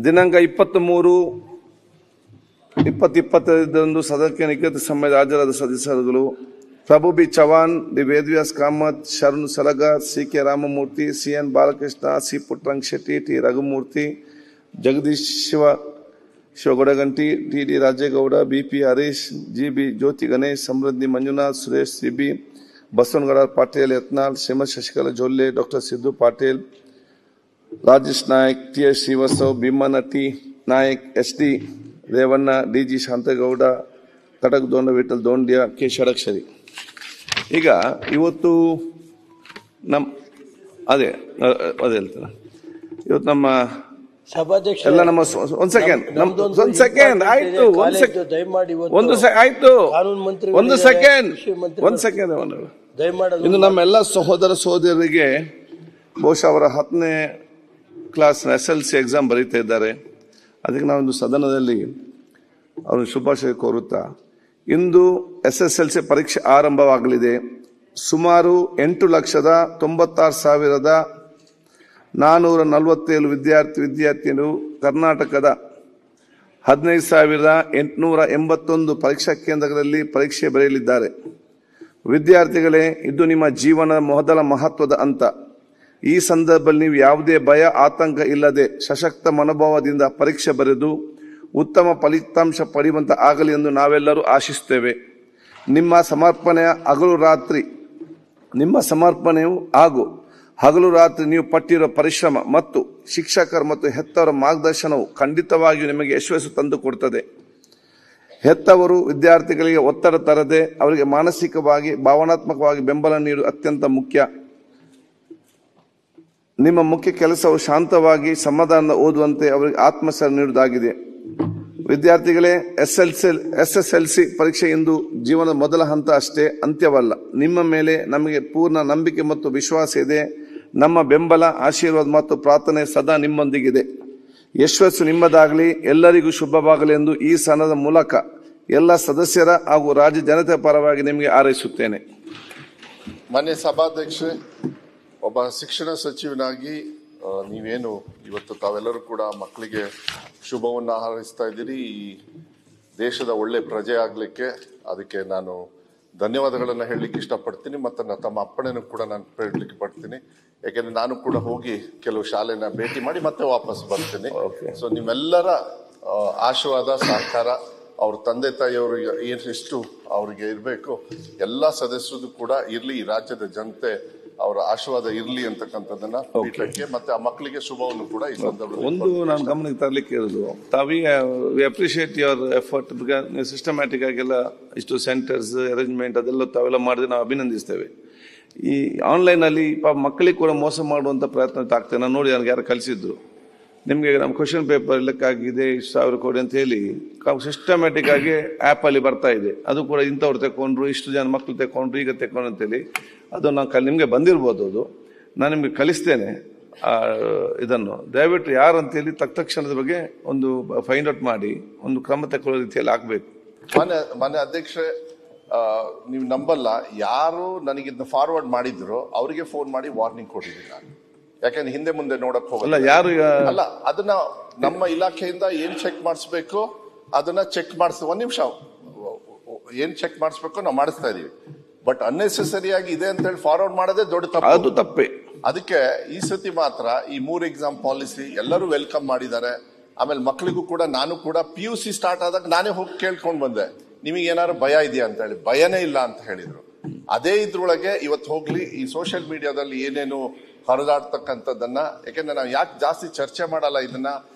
ದಿನಾಂಕ 23/20/2025 ಸದನಕ್ಕೆ ನಿಗದಿತ ಸಮಯದ ಹಾಜರಾದ ಸದಸ್ಯರುಗಳು Prabhu B Chavan, D Vedavyas Kamath, Sharan Salagar, C K. Ramamurthy, C N. Balakrishna, C. Puttaranga Shetty, T. Raghumurthy, Jagadish Shivagoudaganti, T D. Rajegowda, B P. Harish, G B. Jyothi Ganesh, Samruddhi Manjunath, Suresh C B. Basanagouda Patil Yatnal, Shrimati Shashikala Jolle, doctor Siddu Patil, Rajesh Nayak, T S. Srivatsav, Bheemanna T. Naik, S D. Revanna, D G. Shanthagowda, Katakdhond, Vittal Dondya, K. Shadakshari. ಈಗ ಇವತ್ತು ಅದೇ ಹೇಳ್ತಾರೆ, ಇವತ್ತು ನಮ್ಮ ಸಭಾಧ್ಯಕ್ಷ ಎಲ್ಲ ನಮ್ಮ ಒಂದ್ ಸೆಕೆಂಡ್ ಆಯ್ತು, ಇನ್ನು ನಮ್ಮೆಲ್ಲ ಸಹೋದರ ಸಹೋದರರಿಗೆ ಬಹುಶಃ ಅವರ 10ನೇ ಕ್ಲಾಸ್ SLC ಎಕ್ಸಾಮ್ ಬರೀತಾ ಇದ್ದಾರೆ. ಅದಕ್ಕೆ ನಾವೊಂದು ಸದನದಲ್ಲಿ ಅವ್ರನ್ನ ಶುಭಾಶಯ ಕೋರುತ್ತಾ, ಇಂದು SSLC ಪರೀಕ್ಷೆ ಆರಂಭವಾಗಲಿದೆ. ಸುಮಾರು 8,96,447 ವಿದ್ಯಾರ್ಥಿನಿಯರು ಕರ್ನಾಟಕದ 15,881 ಪರೀಕ್ಷಾ ಕೇಂದ್ರಗಳಲ್ಲಿ ಪರೀಕ್ಷೆ ಬರೆಯಲಿದ್ದಾರೆ. ವಿದ್ಯಾರ್ಥಿಗಳೇ, ಇದು ನಿಮ್ಮ ಜೀವನದ ಮೊದಲ ಮಹತ್ವದ ಹಂತ. ಈ ಸಂದರ್ಭದಲ್ಲಿ ನೀವು ಯಾವುದೇ ಭಯ, ಆತಂಕ ಇಲ್ಲದೆ ಸಶಕ್ತ ಮನೋಭಾವದಿಂದ ಪರೀಕ್ಷೆ ಬರೆದು ಉತ್ತಮ ಫಲಿತಾಂಶ ಪಡೆಯುವಂತೆ ಆಗಲಿ ಎಂದು ನಾವೆಲ್ಲರೂ ಆಶಿಸುತ್ತೇವೆ. ನಿಮ್ಮ ಸಮರ್ಪಣೆಯು ಹಾಗೂ ಹಗಲು ರಾತ್ರಿ ನೀವು ಪಟ್ಟಿರುವ ಪರಿಶ್ರಮ ಮತ್ತು ಶಿಕ್ಷಕರು ಮತ್ತು ಹೆತ್ತವರ ಮಾರ್ಗದರ್ಶನವು ಖಂಡಿತವಾಗಿಯೂ ನಿಮಗೆ ಯಶಸ್ಸು ತಂದುಕೊಡುತ್ತದೆ. ಹೆತ್ತವರು ವಿದ್ಯಾರ್ಥಿಗಳಿಗೆ ಒತ್ತಡ ತರದೆ ಅವರಿಗೆ ಮಾನಸಿಕವಾಗಿ, ಭಾವನಾತ್ಮಕವಾಗಿ ಬೆಂಬಲ ನೀಡುವುದು ಅತ್ಯಂತ ಮುಖ್ಯ. ನಿಮ್ಮ ಮುಖ್ಯ ಕೆಲಸವು ಶಾಂತವಾಗಿ ಸಮಾಧಾನದ ಓದುವಂತೆ ಅವರಿಗೆ ಆತ್ಮಸ್ಥೈರ್ಯ ನೀಡುವುದಾಗಿದೆ. ವಿದ್ಯಾರ್ಥಿಗಳೇ, SSLC ಪರೀಕ್ಷೆ ಇಂದು ಜೀವನದ ಮೊದಲ ಹಂತ ಅಷ್ಟೇ, ಅಂತ್ಯವಲ್ಲ. ನಿಮ್ಮ ಮೇಲೆ ನಮಗೆ ಪೂರ್ಣ ನಂಬಿಕೆ ಮತ್ತು ವಿಶ್ವಾಸ ಇದೆ. ನಮ್ಮ ಬೆಂಬಲ, ಆಶೀರ್ವಾದ ಮತ್ತು ಪ್ರಾರ್ಥನೆ ಸದಾ ನಿಮ್ಮೊಂದಿಗಿದೆ. ಯಶಸ್ಸು ನಿಮ್ಮದಾಗಲಿ, ಎಲ್ಲರಿಗೂ ಶುಭವಾಗಲಿ ಎಂದು ಈ ಸನದ ಮೂಲಕ ಎಲ್ಲ ಸದಸ್ಯರ ಹಾಗೂ ರಾಜ್ಯ ಜನತೆ ಪರವಾಗಿ ನಿಮಗೆ ಹಾರೈಸುತ್ತೇನೆ. ಮಾನ್ಯ ಸಭಾಧ್ಯಕ್ಷರೇ, ಒಬ್ಬ ಶಿಕ್ಷಣ ಸಚಿವನಾಗಿ ನೀವೇನು ಇವತ್ತು ತಾವೆಲ್ಲರೂ ಕೂಡ ಮಕ್ಕಳಿಗೆ ಶುಭವನ್ನು ಹಾರೈಸ್ತಾ ಇದ್ದೀರಿ. ಈ ದೇಶದ ಒಳ್ಳೆ ಪ್ರಜೆ ಆಗ್ಲಿಕ್ಕೆ ಅದಕ್ಕೆ ನಾನು ಧನ್ಯವಾದಗಳನ್ನು ಹೇಳಲಿಕ್ಕೆ ಇಷ್ಟಪಡ್ತೀನಿ. ಮತ್ತು ತಮ್ಮ ಅಪ್ಪಣೆನೂ ಕೂಡ ನಾನು ಹೇಳಲಿಕ್ಕೆ ಪಡ್ತೀನಿ. ಯಾಕೆಂದ್ರೆ ನಾನು ಕೂಡ ಹೋಗಿ ಕೆಲವು ಶಾಲೆನ ಭೇಟಿ ಮಾಡಿ ಮತ್ತೆ ವಾಪಸ್ ಬರ್ತೀನಿ. ಸೊ ನಿಮ್ಮೆಲ್ಲರ ಆಶೀರ್ವಾದ, ಸಹಕಾರ, ಅವ್ರ ತಂದೆ ತಾಯಿಯವರು ಎಷ್ಟು ಅವ್ರಿಗೆ ಇರಬೇಕು, ಎಲ್ಲ ಸದಸ್ಯರು ಕೂಡ ಇರ್ಲಿ, ಈ ರಾಜ್ಯದ ಜನತೆ ಅವರ ಆಶೀರ್ವಾದ ಇರ್ಲಿ ಅಂತಕ್ಕಂಥದ್ದನ್ನ ಪೀಠಕ್ಕೆ ಮತ್ತೆ ಆ ಮಕ್ಕಳಿಗೆ ಶುಭವನ್ನು ಕೂಡ ಈ ಸಂದರ್ಭದಲ್ಲಿ ಒಂದು ನಾನು ಗಮನಕ್ಕೆ ತರಲಿಕ್ಕೆ ಇರೋದು, V appreciate your effort. Systematic ಆಗೆಲ್ಲ ಇಷ್ಟು ಸೆಂಟರ್ಸ್ ಅರೇಂಜ್ಮೆಂಟ್ ಅದೆಲ್ಲ ತಾವೆಲ್ಲ ಮಾಡಿದ್ರೆ ನಾವು ಅಭಿನಂದಿಸ್ತೇವೆ. ಈ ಆನ್ಲೈನ್ ಅಲ್ಲಿ ಮಕ್ಕಳಿಗೆ ಕೂಡ ಮೋಸ ಮಾಡುವಂತ ಪ್ರಯತ್ನ ಆಗ್ತದೆ. ನಾನು ನೋಡಿ, ನನಗೆ ಯಾರು ಕಲಿಸಿದ್ರು, ನಿಮಗೆ ನಮ್ಮ ಕ್ವಶನ್ ಪೇಪರ್ ಲೆಕ್ಕಾಗಿದೆ 1,000 ಕೋಟಿ ಅಂತ ಹೇಳಿ ಸಿಸ್ಟಮ್ಯಾಟಿಕ್ ಆಗಿ ಆ್ಯಪ್ ಅಲ್ಲಿ ಬರ್ತಾ ಇದೆ. ಅದು ಕೂಡ ಇಂಥವ್ರು ತಗೊಂಡ್ರು, ಇಷ್ಟು ಜನ ಮಕ್ಕಳು ತಗೊಂಡ್ರು, ಈಗ ತಗೊಂಡು ಅಂತೇಳಿ ಅದು ನಾನು ನಿಮಗೆ ಬಂದಿರ್ಬೋದು. ಅದು ನಾನು ನಿಮ್ಗೆ ಕಲಿಸ್ತೇನೆ. ಇದನ್ನು ದಯವಿಟ್ಟು ಯಾರು ಅಂತೇಳಿ ತಕ್ಷಣದ ಬಗ್ಗೆ ಒಂದು ಫೈಂಡ್ ಔಟ್ ಮಾಡಿ ಒಂದು ಕ್ರಮ ತಗೊಳ್ಳೋ ರೀತಿಯಲ್ಲಿ ಆಗ್ಬೇಕು. ಮಾನ್ಯ ಅಧ್ಯಕ್ಷರೇ, ನೀವು ನಂಬಲ್ಲ, ಯಾರು ನನಗಿದ್ನ ಫಾರ್ವರ್ಡ್ ಮಾಡಿದ್ರು ಅವರಿಗೆ ಫೋನ್ ಮಾಡಿ ವಾರ್ನಿಂಗ್ ಕೊಟ್ಟಿದ್ದೀನಿ ನಾನು. ಯಾಕಂದ್ರೆ ಹಿಂದೆ ಮುಂದೆ ನೋಡಕ್ ಹೋಗಲ್ಲ. ಯಾರು ಅಲ್ಲ, ಅದನ್ನ ನಮ್ಮ ಇಲಾಖೆಯಿಂದ ಏನ್ ಚೆಕ್ ಮಾಡಿಸ್ಬೇಕು ಅದನ್ನ ಚೆಕ್ ಮಾಡಿಸ್ತೀವಿ. ಒಂದ್ ನಿಮಿಷ, ಏನ್ ಚೆಕ್ ಮಾಡಿಸ್ಬೇಕು ನಾವು ಮಾಡಿಸ್ತಾ ಇದೀವಿ. ಬಟ್ ಅನ್ನೆಸೆಸರಿ ಆಗಿ ಇದೆ ಅಂತ ಹೇಳಿ ಫಾರ್ವರ್ಡ್ ಮಾಡೋದೇ ದೊಡ್ಡ ತಪ್ಪು. ಅದು ತಪ್ಪೇ. ಅದಕ್ಕೆ ಈ ಸತಿ ಮಾತ್ರ ಈ 3 ಎಕ್ಸಾಮ್ ಪಾಲಿಸಿ ಎಲ್ಲರೂ ವೆಲ್ಕಮ್ ಮಾಡಿದ್ದಾರೆ. ಆಮೇಲೆ ಮಕ್ಕಳಿಗೂ ಕೂಡ, ನಾನು ಕೂಡ PUC ಸ್ಟಾರ್ಟ್ ಆದಾಗ ನಾನೇ ಹೋಗಿ ಕೇಳ್ಕೊಂಡ್ ಬಂದೆ, ನಿಮಗೆ ಏನಾದ್ರು ಭಯ ಇದೆಯಾ ಅಂತ ಹೇಳಿ. ಭಯನೇ ಇಲ್ಲ ಅಂತ ಹೇಳಿದ್ರು. ಅದೇ ಇದ್ರೊಳಗೆ ಇವತ್ತು ಹೋಗ್ಲಿ ಈ ಸೋಷಿಯಲ್ ಮೀಡಿಯಾದಲ್ಲಿ ಏನೇನು ಹರಿದಾಡ್ತಕ್ಕಂಥದ್ದನ್ನ, ಯಾಕೆಂದ್ರೆ ನಾವು ಯಾಕೆ ಜಾಸ್ತಿ ಚರ್ಚೆ ಮಾಡಲ್ಲ ಇದನ್ನ,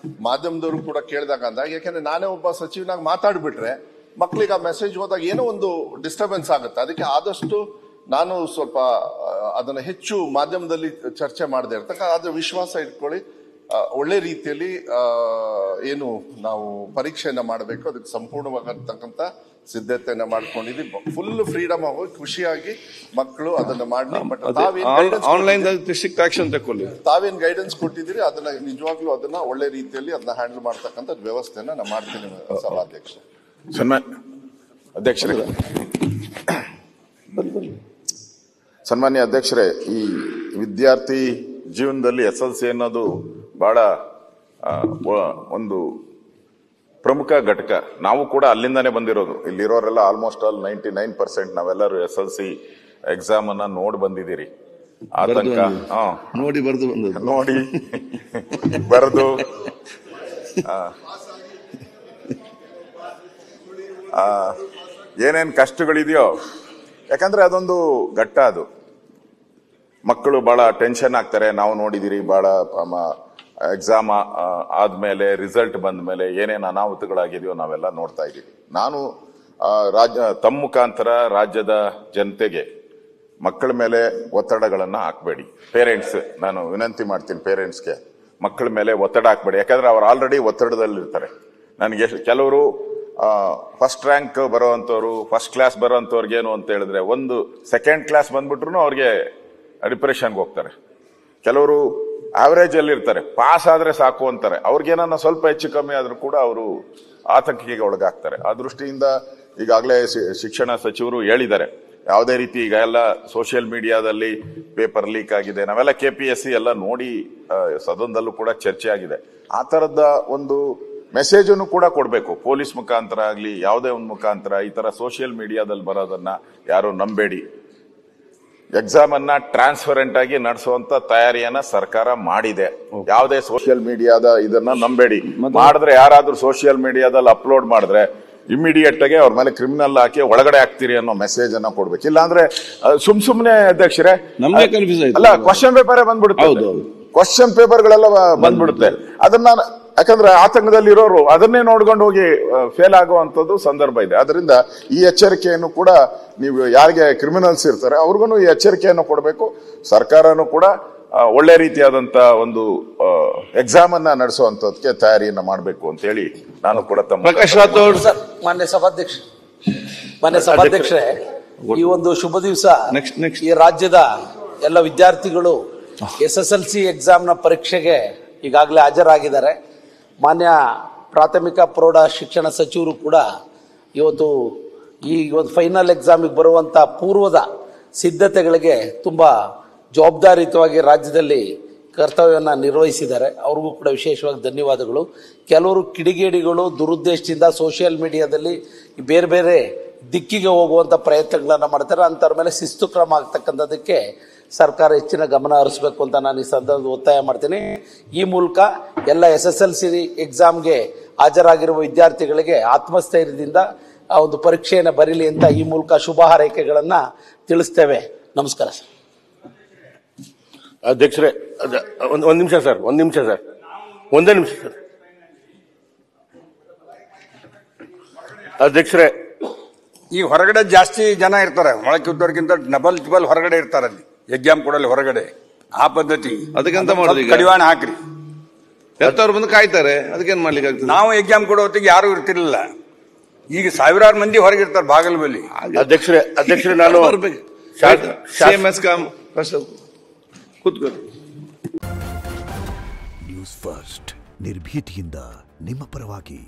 ಮಾಧ್ಯಮದವರು ಕೂಡ ಕೇಳಿದಾಗ ಅಂದಾಗ, ಯಾಕೆಂದ್ರೆ ನಾನೇ ಒಬ್ಬ ಸಚಿವನಾಗಿ ಮಾತಾಡ್ಬಿಟ್ರೆ ಮಕ್ಕಳಿಗೆ ಆ ಮೆಸೇಜ್ ಹೋದಾಗ ಏನೋ ಒಂದು ಡಿಸ್ಟರ್ಬೆನ್ಸ್ ಆಗುತ್ತೆ. ಅದಕ್ಕೆ ಆದಷ್ಟು ನಾನು ಸ್ವಲ್ಪ ಅದನ್ನ ಹೆಚ್ಚು ಮಾಧ್ಯಮದಲ್ಲಿ ಚರ್ಚೆ ಮಾಡದೆ ಇರ್ತಕ್ಕ, ಅದ್ರ ವಿಶ್ವಾಸ ಇಟ್ಕೊಳ್ಳಿ. ಒಳ್ಳೆ ರೀತಿಯಲ್ಲಿ ಏನು ನಾವು ಪರೀಕ್ಷೆಯನ್ನ ಮಾಡಬೇಕು ಅದಕ್ಕೆ ಸಂಪೂರ್ಣವಾಗಿರ್ತಕ್ಕಂಥ ಸಿದ್ಧತೆಯನ್ನ ಮಾಡ್ಕೊಂಡಿದ್ದೀವಿ. ಫುಲ್ ಫ್ರೀಡಮ್ ಆಗಿ ಖುಷಿಯಾಗಿ ಮಕ್ಕಳು ಅದನ್ನ ಮಾಡಿ. ಬಟ್ ತಾವೇನ್ ಗೈಡೆನ್ಸ್ ಕೊಟ್ಟಿದ್ದೀರಿ ಅದನ್ನ ನಿಜವಾಗ್ಲೂ ಅದನ್ನ ಒಳ್ಳೆ ರೀತಿಯಲ್ಲಿ ಅದನ್ನ ಹ್ಯಾಂಡಲ್ ಮಾಡ್ತಕ್ಕಂಥ ವ್ಯವಸ್ಥೆಯನ್ನ ನಾನು ಮಾಡ್ತೀನಿ. ಸಭಾಧ್ಯಕ್ಷ, ಸನ್ಮಾನ್ಯ ಅಧ್ಯಕ್ಷರೇ, ಈ ವಿದ್ಯಾರ್ಥಿ ಜೀವನದಲ್ಲಿ SLC ಅನ್ನೋದು ಬಹಳ ಒಂದು ಪ್ರಮುಖ ಘಟಕ. ನಾವು ಕೂಡ ಅಲ್ಲಿಂದಾನೇ ಬಂದಿರೋದು. ಇಲ್ಲಿರೋರೆಲ್ಲ ಆಲ್ಮೋಸ್ಟ್ ಆಲ್ 99% ನಾವೆಲ್ಲರೂ SLC ಎಕ್ಸಾಮ್ ಅನ್ನ ನೋಡಿ ಬಂದಿದ್ದೀರಿ. ಆತಂಕ ನೋಡಿ ನೋಡಿ ಬರೆದು ಏನೇನ್ ಕಷ್ಟಗಳಿದೆಯೋ, ಯಾಕಂದ್ರೆ ಅದೊಂದು ಘಟ್ಟ. ಅದು ಮಕ್ಕಳು ಬಹಳ ಟೆನ್ಷನ್ ಆಗ್ತಾರೆ. ನಾವು ನೋಡಿದಿರಿ, ಬಹಳ ಎಕ್ಸಾಮ್ ಆದ್ಮೇಲೆ ರಿಸಲ್ಟ್ ಬಂದ ಮೇಲೆ ಏನೇನು ಅನಾಹುತಗಳಾಗಿದೆಯೋ ನಾವೆಲ್ಲ ನೋಡ್ತಾ ಇದ್ದೀವಿ. ನಾನು ತಮ್ಮ ಮುಖಾಂತರ ರಾಜ್ಯದ ಜನತೆಗೆ ಮಕ್ಕಳ ಮೇಲೆ ಒತ್ತಡಗಳನ್ನ ಹಾಕಬೇಡಿ. ಪೇರೆಂಟ್ಸ್, ನಾನು ವಿನಂತಿ ಮಾಡ್ತೀನಿ ಪೇರೆಂಟ್ಸ್ಗೆ, ಮಕ್ಕಳ ಮೇಲೆ ಒತ್ತಡ ಹಾಕಬೇಡಿ. ಯಾಕಂದ್ರೆ ಅವ್ರು ಆಲ್ರೆಡಿ ಒತ್ತಡದಲ್ಲಿರ್ತಾರೆ. ನನಗೆ ಕೆಲವರು ಫಸ್ಟ್ ರ್ಯಾಂಕ್ ಬರೋವಂಥವ್ರು, ಫಸ್ಟ್ ಕ್ಲಾಸ್ ಬರೋವಂಥವ್ರಿಗೆ ಏನು ಅಂತ ಹೇಳಿದ್ರೆ, ಒಂದು ಸೆಕೆಂಡ್ ಕ್ಲಾಸ್ ಬಂದ್ಬಿಟ್ರು ಅವ್ರಿಗೆ ಡಿಪ್ರೆಷನ್ಗೆ ಹೋಗ್ತಾರೆ. ಕೆಲವರು ಆವರೇಜ್ ಅಲ್ಲಿ ಇರ್ತಾರೆ, ಪಾಸ್ ಆದ್ರೆ ಸಾಕು ಅಂತಾರೆ. ಅವ್ರಿಗೇನನ್ನ ಸ್ವಲ್ಪ ಹೆಚ್ಚು ಕಮ್ಮಿ ಆದ್ರೂ ಕೂಡ ಅವರು ಆತಂಕಕ್ಕೆ ಒಳಗಾಗ್ತಾರೆ. ಆ ದೃಷ್ಟಿಯಿಂದ ಈಗಾಗಲೇ ಶಿಕ್ಷಣ ಸಚಿವರು ಹೇಳಿದ್ದಾರೆ, ಯಾವುದೇ ರೀತಿ ಈಗ ಎಲ್ಲ ಸೋಷಿಯಲ್ ಮೀಡಿಯಾದಲ್ಲಿ ಪೇಪರ್ ಲೀಕ್ ಆಗಿದೆ, ನಾವೆಲ್ಲ KPSC ಎಲ್ಲ ನೋಡಿ ಸದನದಲ್ಲೂ ಕೂಡ ಚರ್ಚೆ ಆಗಿದೆ. ಆ ತರದ ಒಂದು ಮೆಸೇಜ್ ಅನ್ನು ಕೂಡ ಕೊಡಬೇಕು. ಪೊಲೀಸ್ ಮುಖಾಂತರ ಆಗ್ಲಿ, ಯಾವುದೇ ಒಂದು ಮುಖಾಂತರ ಈ ತರ ಸೋಷಿಯಲ್ ಮೀಡಿಯಾದಲ್ಲಿ ಬರೋದನ್ನ ಯಾರು ನಂಬೇಡಿ. ಎಕ್ಸಾಮ್ ಅನ್ನ ಟ್ರಾನ್ಸ್ಪರೆಂಟ್ ಆಗಿ ನಡೆಸುವಂತ ತಯಾರಿಯನ್ನ ಸರ್ಕಾರ ಮಾಡಿದೆ. ಯಾವುದೇ ಸೋಷಿಯಲ್ ಮೀಡಿಯಾದ ಇದನ್ನ ನಂಬೇಡಿ. ಮಾಡಿದ್ರೆ ಯಾರಾದ್ರೂ ಸೋಷಿಯಲ್ ಮೀಡಿಯಾದಲ್ಲಿ ಅಪ್ಲೋಡ್ ಮಾಡಿದ್ರೆ ಇಮಿಡಿಯೇಟ್ ಆಗಿ ಅವ್ರ ಮೇಲೆ ಕ್ರಿಮಿನಲ್ ಹಾಕಿ ಒಳಗಡೆ ಹಾಕ್ತೀರಿ ಅನ್ನೋ ಮೆಸೇಜ್ ಅನ್ನ ಕೊಡ್ಬೇಕು. ಇಲ್ಲಾಂದ್ರೆ ಸುಮ್ನೆ ಅಧ್ಯಕ್ಷರೇ, ಅಲ್ಲ ಕ್ವಶನ್ ಪೇಪರೇ ಬಂದ್ಬಿಡುತ್ತೆ. ಕ್ವಶನ್ ಪೇಪರ್ಗಳೆಲ್ಲ ಬಂದ್ಬಿಡುತ್ತೆ. ಅದನ್ನ ಯಾಕಂದ್ರೆ ಆತಂಕದಲ್ಲಿ ಇರೋರು ಅದನ್ನೇ ನೋಡ್ಕೊಂಡು ಹೋಗಿ ಫೇಲ್ ಆಗುವಂತದ್ದು ಸಂದರ್ಭ ಇದೆ. ಅದರಿಂದ ಈ ಎಚ್ಚರಿಕೆಯನ್ನು ಕೂಡ ನೀವು ಯಾರಿಗೆ ಕ್ರಿಮಿನಲ್ಸ್ ಇರ್ತಾರೆ ಅವ್ರಿಗೂ ಈ ಎಚ್ಚರಿಕೆಯನ್ನು ಕೊಡಬೇಕು. ಸರ್ಕಾರನು ಕೂಡ ಒಳ್ಳೆ ರೀತಿಯಾದಂತ ಒಂದು ಎಕ್ಸಾಮ್ ಅನ್ನ ನಡೆಸುವಂತದಕ್ಕೆ ತಯಾರಿಯನ್ನ ಮಾಡಬೇಕು ಅಂತ ಹೇಳಿ ನಾನು ಕೂಡ ತಮ್ಮ ಪ್ರಕಾಶ್ ರಾಥೋಡ್. ಮಾನ್ಯ ಸಭಾಧ್ಯಕ್ಷರೇ, ಈ ಒಂದು ಶುಭ ದಿವಸ ಈ ರಾಜ್ಯದ ಎಲ್ಲ ವಿದ್ಯಾರ್ಥಿಗಳು SSLC ಎಕ್ಸಾಮ್ನ ಪರೀಕ್ಷೆಗೆ ಈಗಾಗಲೇ ಹಾಜರಾಗಿದ್ದಾರೆ. ಮಾನ್ಯ ಪ್ರಾಥಮಿಕ ಪ್ರೌಢ ಶಿಕ್ಷಣ ಸಚಿವರು ಕೂಡ ಇವತ್ತು ಈ ಒಂದು ಫೈನಲ್ ಎಕ್ಸಾಮಿಗೆ ಬರುವಂಥ ಪೂರ್ವದ ಸಿದ್ಧತೆಗಳಿಗೆ ತುಂಬ ಜವಾಬ್ದಾರಿಯುತವಾಗಿ ರಾಜ್ಯದಲ್ಲಿ ಕರ್ತವ್ಯವನ್ನು ನಿರ್ವಹಿಸಿದ್ದಾರೆ. ಅವ್ರಿಗೂ ಕೂಡ ವಿಶೇಷವಾಗಿ ಧನ್ಯವಾದಗಳು. ಕೆಲವರು ಕಿಡಿಗೇಡಿಗಳು ದುರುದ್ದೇಶದಿಂದ ಸೋಷಿಯಲ್ ಮೀಡಿಯಾದಲ್ಲಿ ಬೇರೆ ಬೇರೆ ದಿಕ್ಕಿಗೆ ಹೋಗುವಂಥ ಪ್ರಯತ್ನಗಳನ್ನು ಮಾಡ್ತಾರೆ. ಅಂಥವ್ರ ಮೇಲೆ ಶಿಸ್ತು ಕ್ರಮ ಆಗ್ತಕ್ಕಂಥದ್ದಕ್ಕೆ ಸರ್ಕಾರ ಹೆಚ್ಚಿನ ಗಮನ ಹರಿಸಬೇಕು ಅಂತ ನಾನು ಈ ಸಂದರ್ಭದಲ್ಲಿ ಒತ್ತಾಯ ಮಾಡ್ತೀನಿ. ಈ ಮೂಲಕ ಎಲ್ಲ SSLC ಎಕ್ಸಾಮ್ಗೆ ಹಾಜರಾಗಿರುವ ವಿದ್ಯಾರ್ಥಿಗಳಿಗೆ ಆತ್ಮಸ್ಥೈರ್ಯದಿಂದ ಆ ಒಂದು ಪರೀಕ್ಷೆಯನ್ನು ಬರೀಲಿ ಅಂತ ಈ ಮೂಲಕ ಶುಭ ಹಾರೈಕೆಗಳನ್ನು ತಿಳಿಸ್ತೇವೆ. ನಮಸ್ಕಾರ ಸರ್. ಅಧ್ಯಕ್ಷರೇ, ಒಂದ್ ನಿಮಿಷ ಸರ್. ಒಂದೇ ನಿಮಿಷ ಸರ್. ಅಧ್ಯಕ್ಷರೇ, ಈ ಹೊರಗಡೆ ಜಾಸ್ತಿ ಜನ ಇರ್ತಾರೆ, ಒಳಗಿದ್ದವ್ರಿಗಿಂತ ಡಬಲ್ ಹೊರಗಡೆ ಇರ್ತಾರೆ. ಅಲ್ಲಿ ಎಕ್ಸಾಮ್ ಕೊಡಲಿ ಹೊರಗಡೆ. ಆ ಪದ್ಧತಿ ಅದಕ್ಕೆಂತ ಮಾಡೋದು, ಕಡಿವಾಣ ಹಾಕ್ರಿ. ಎತ್ತವ್ರು ಬಂದು ಕಾಯ್ತಾರೆ, ಅದಕ್ಕೇನ್ ಮಾಡ್ಲಿಕ್ಕೆ ಆಗ್ತದೆ? ನಾವು ಎಕ್ಸಾಮ್ ಕೊಡೋ ಹೊತ್ತಿಗೆ ಯಾರು ಇರ್ತಿರ್ಲಿಲ್ಲ. ಈಗ ಸಾವಿರಾರು ಮಂದಿ ಹೊರಗಿರ್ತಾರೆ ಬಾಗಲ ಬಳಿ. ಅಧ್ಯಕ್ಷರೇ ನಾನು ಕೂತ್ಕೊಳ್ಳಿ. ನ್ಯೂಸ್ ಫಸ್ಟ್ ನಿರ್ಭೀತಿಯಿಂದ ನಿಮ್ಮ ಪರವಾಗಿ.